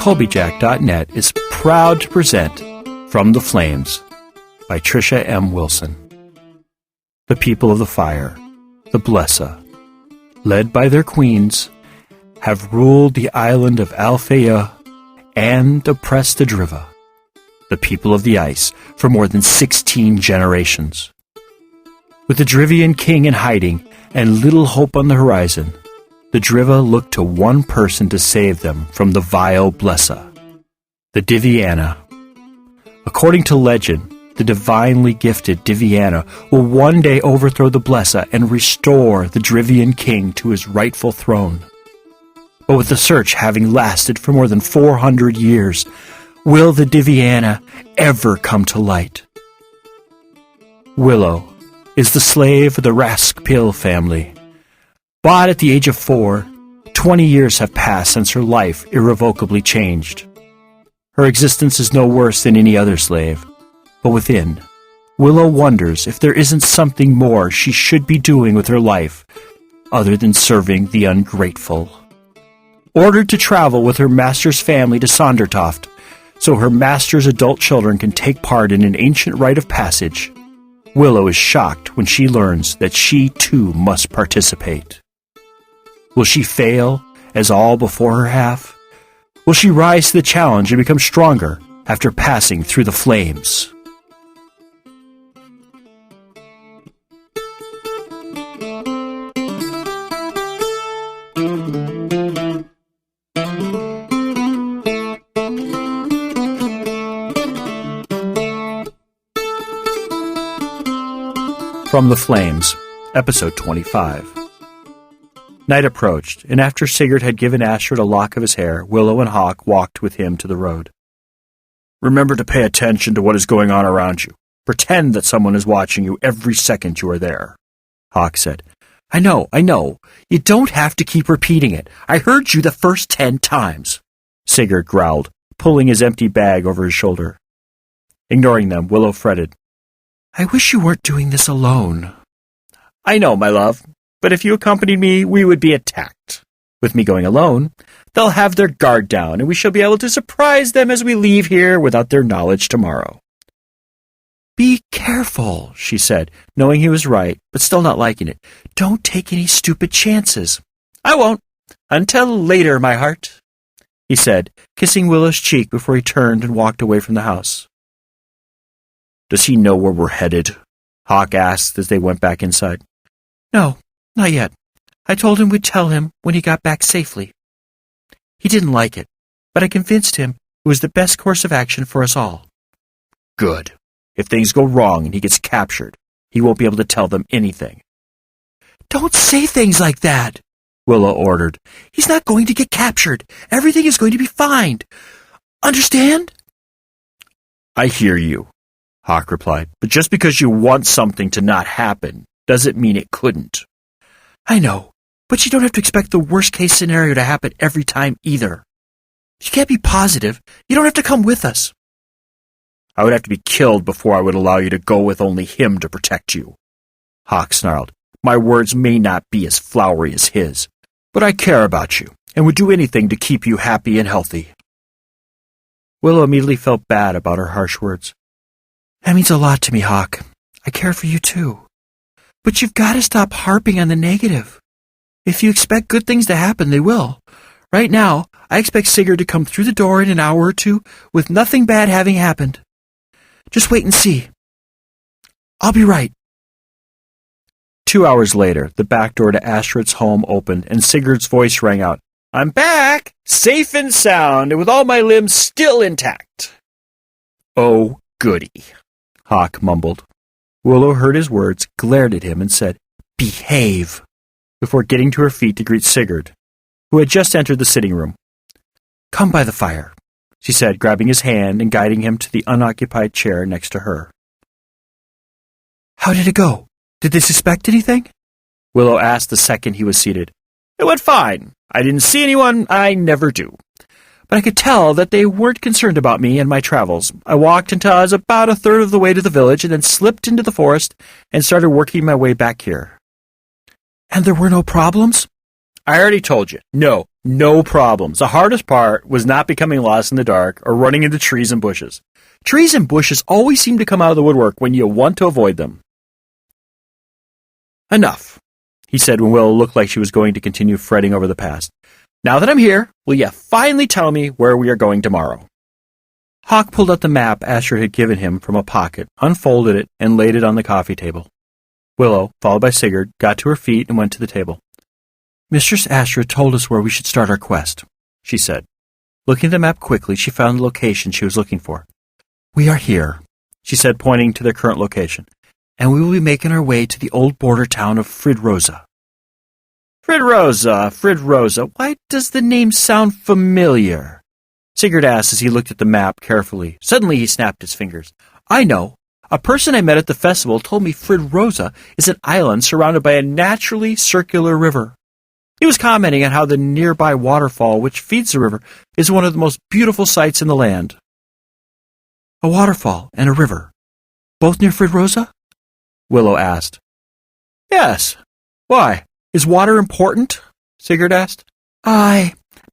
Colbyjack.net is proud to present From the Flames by Trisha M. Wilson. The people of the fire, the Blesa, led by their queens, have ruled the island of Alfeyju and oppressed the Driva, the people of the ice, for more than 16 generations. With the Drivian King in hiding and little hope on the horizon, the Driva looked to one person to save them from the vile Blesa, the Diviana. According to legend, the divinely gifted Diviana will one day overthrow the Blesa and restore the Drivian King to his rightful throne. But with the search having lasted for more than 400 years, will the Diviana ever come to light? Willow is the slave of the Raskpil family. Bought at the age of 4, 20 years have passed since her life irrevocably changed. Her existence is no worse than any other slave, but within, Willow wonders if there isn't something more she should be doing with her life other than serving the ungrateful. Ordered to travel with her master's family to Sondertoft, so her master's adult children can take part in an ancient rite of passage, Willow is shocked when she learns that she too must participate. Will she fail, as all before her have? Will she rise to the challenge and become stronger after passing through the flames? From the Flames, Episode 25. Night approached, and after Sigurd had given Astrid a lock of his hair, Willow and Hawk walked with him to the road. Remember to pay attention to what is going on around you. Pretend that someone is watching you every second you are there, Hawk said. I know. You don't have to keep repeating it. I heard you the first 10 times, Sigurd growled, pulling his empty bag over his shoulder. Ignoring them, Willow fretted. I wish you weren't doing this alone. I know, my love. But if you accompanied me, we would be attacked. With me going alone, they'll have their guard down, and we shall be able to surprise them as we leave here without their knowledge tomorrow. Be careful, she said, knowing he was right, but still not liking it. Don't take any stupid chances. I won't. Until later, my heart, he said, kissing Willow's cheek before he turned and walked away from the house. Does he know where we're headed? Hawk asked as they went back inside. No. Not yet. I told him we'd tell him when he got back safely. He didn't like it, but I convinced him it was the best course of action for us all. Good. If things go wrong and he gets captured, he won't be able to tell them anything. Don't say things like that, Willow ordered. He's not going to get captured. Everything is going to be fine. Understand? I hear you, Hawk replied. But just because you want something to not happen doesn't mean it couldn't. I know, but you don't have to expect the worst-case scenario to happen every time either. You can't be positive. You don't have to come with us. I would have to be killed before I would allow you to go with only him to protect you, Hawk snarled. My words may not be as flowery as his, but I care about you and would do anything to keep you happy and healthy. Willow immediately felt bad about her harsh words. That means a lot to me, Hawk. I care for you too. But you've got to stop harping on the negative. If you expect good things to happen, they will. Right now, I expect Sigurd to come through the door in an hour or two with nothing bad having happened. Just wait and see. I'll be right. 2 hours later, the back door to Astrid's home opened, and Sigurd's voice rang out. I'm back, safe and sound, and with all my limbs still intact. Oh, goody, Hawk mumbled. Willow heard his words, glared at him, and said, Behave, before getting to her feet to greet Sigurd, who had just entered the sitting room. Come by the fire, she said, grabbing his hand and guiding him to the unoccupied chair next to her. How did it go? Did they suspect anything? Willow asked the second he was seated. It went fine. I didn't see anyone. I never do. But I could tell that they weren't concerned about me and my travels. I walked until I was about a third of the way to the village and then slipped into the forest and started working my way back here. And there were no problems? I already told you. No, No problems. The hardest part was not becoming lost in the dark or running into trees and bushes. Trees and bushes always seem to come out of the woodwork when you want to avoid them. Enough, he said when Willow looked like she was going to continue fretting over the past. Now that I'm here, will you finally tell me where we are going tomorrow? Hawk pulled out the map Astrid had given him from a pocket, unfolded it, and laid it on the coffee table. Willow, followed by Sigurd, got to her feet and went to the table. Mistress Astrid told us where we should start our quest, she said. Looking at the map quickly, she found the location she was looking for. We are here, she said, pointing to their current location, and we will be making our way to the old border town of Fridrosa. Fridrosa, why does the name sound familiar? Sigurd asked as he looked at the map carefully. Suddenly he snapped his fingers. I know. A person I met at the festival told me Fridrosa is an island surrounded by a naturally circular river. He was commenting on how the nearby waterfall which feeds the river is one of the most beautiful sights in the land. A waterfall and a river, both near Fridrosa? Willow asked. Yes. Why? Is water important? Sigurd asked.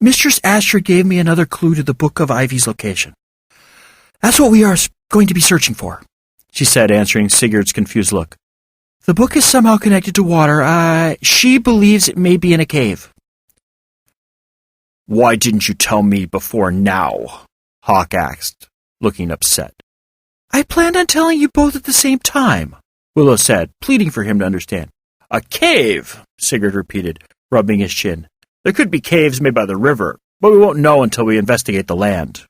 Mistress Astrid gave me another clue to the Book of Ivy's location. That's what we are going to be searching for, she said, answering Sigurd's confused look. The book is somehow connected to water. She believes it may be in a cave. Why didn't you tell me before now? Hawk asked, looking upset. I planned on telling you both at the same time, Willow said, pleading for him to understand. A cave, Sigurd repeated, rubbing his chin. There could be caves made by the river, but we won't know until we investigate the land.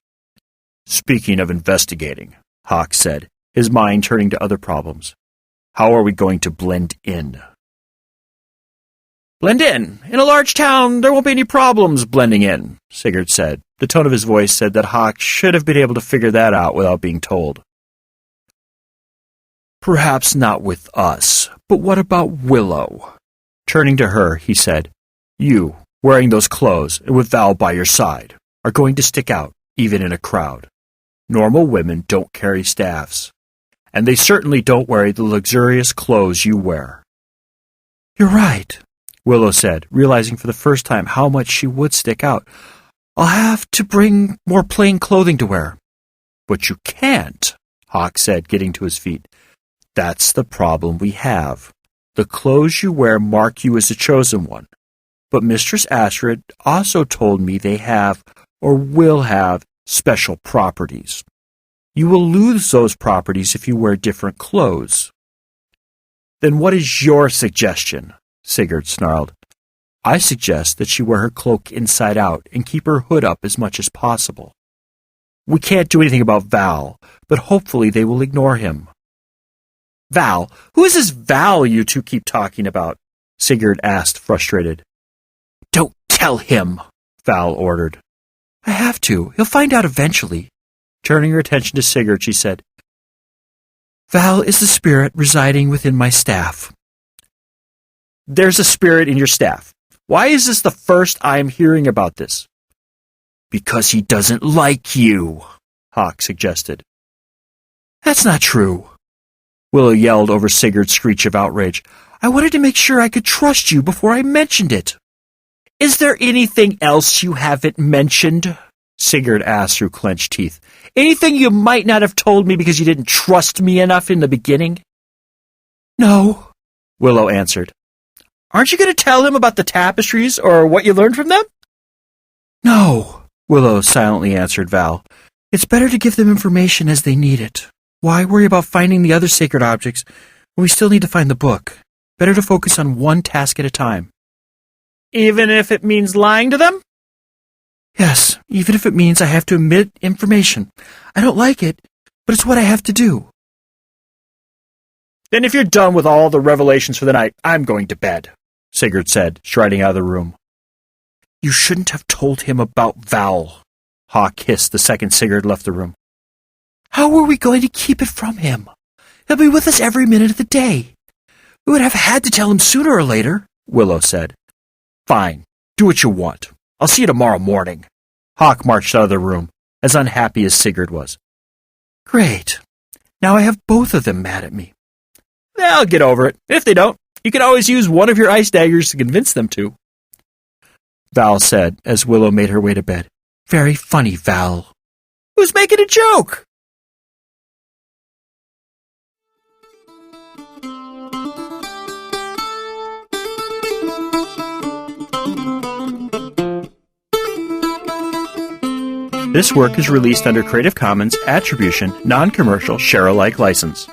Speaking of investigating, Hawk said, his mind turning to other problems. How are we going to blend in? Blend in? In a large town, there won't be any problems blending in, Sigurd said. The tone of his voice said that Hawk should have been able to figure that out without being told. Perhaps not with us, but what about Willow? Turning to her, he said, You, wearing those clothes and with Val by your side, are going to stick out, even in a crowd. Normal women don't carry staffs, and they certainly don't wear the luxurious clothes you wear. You're right, Willow said, realizing for the first time how much she would stick out. I'll have to bring more plain clothing to wear. But you can't, Hawk said, getting to his feet. That's the problem we have. The clothes you wear mark you as the chosen one. But Mistress Astrid also told me they have, or will have, special properties. You will lose those properties if you wear different clothes. Then what is your suggestion? Sigurd snarled. I suggest that she wear her cloak inside out and keep her hood up as much as possible. We can't do anything about Val, but hopefully they will ignore him. Val? Who is this Val you two keep talking about? Sigurd asked, frustrated. Don't tell him, Val ordered. I have to. He'll find out eventually. Turning her attention to Sigurd, she said, Val is the spirit residing within my staff. There's a spirit in your staff. Why is this the first I'm hearing about this? Because he doesn't like you, Hawk suggested. That's not true. Willow yelled over Sigurd's screech of outrage. I wanted to make sure I could trust you before I mentioned it. Is there anything else you haven't mentioned? Sigurd asked through clenched teeth. Anything you might not have told me because you didn't trust me enough in the beginning? No, Willow answered. Aren't you going to tell him about the tapestries or what you learned from them? No, Willow silently answered Val. It's better to give them information as they need it. Why worry about finding the other sacred objects when we still need to find the book? Better to focus on one task at a time. Even if it means lying to them? Yes, even if it means I have to omit information. I don't like it, but it's what I have to do. Then if you're done with all the revelations for the night, I'm going to bed, Sigurd said, striding out of the room. You shouldn't have told him about Val, Hawk hissed the second Sigurd left the room. How were we going to keep it from him? He'll be with us every minute of the day. We would have had to tell him sooner or later, Willow said. Fine, do what you want. I'll see you tomorrow morning. Hawk marched out of the room, as unhappy as Sigurd was. Great. Now I have both of them mad at me. They'll get over it. If they don't, you can always use one of your ice daggers to convince them to. Val said as Willow made her way to bed. Very funny, Val. Who's making a joke? This work is released under Creative Commons Attribution, Non-Commercial, Share-alike license.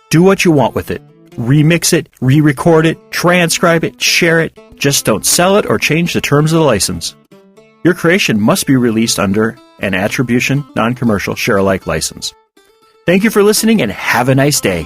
Do what you want with it. Remix it, re-record it, transcribe it, share it. Just don't sell it or change the terms of the license. Your creation must be released under an Attribution, Non-Commercial, Share-alike license. Thank you for listening and have a nice day.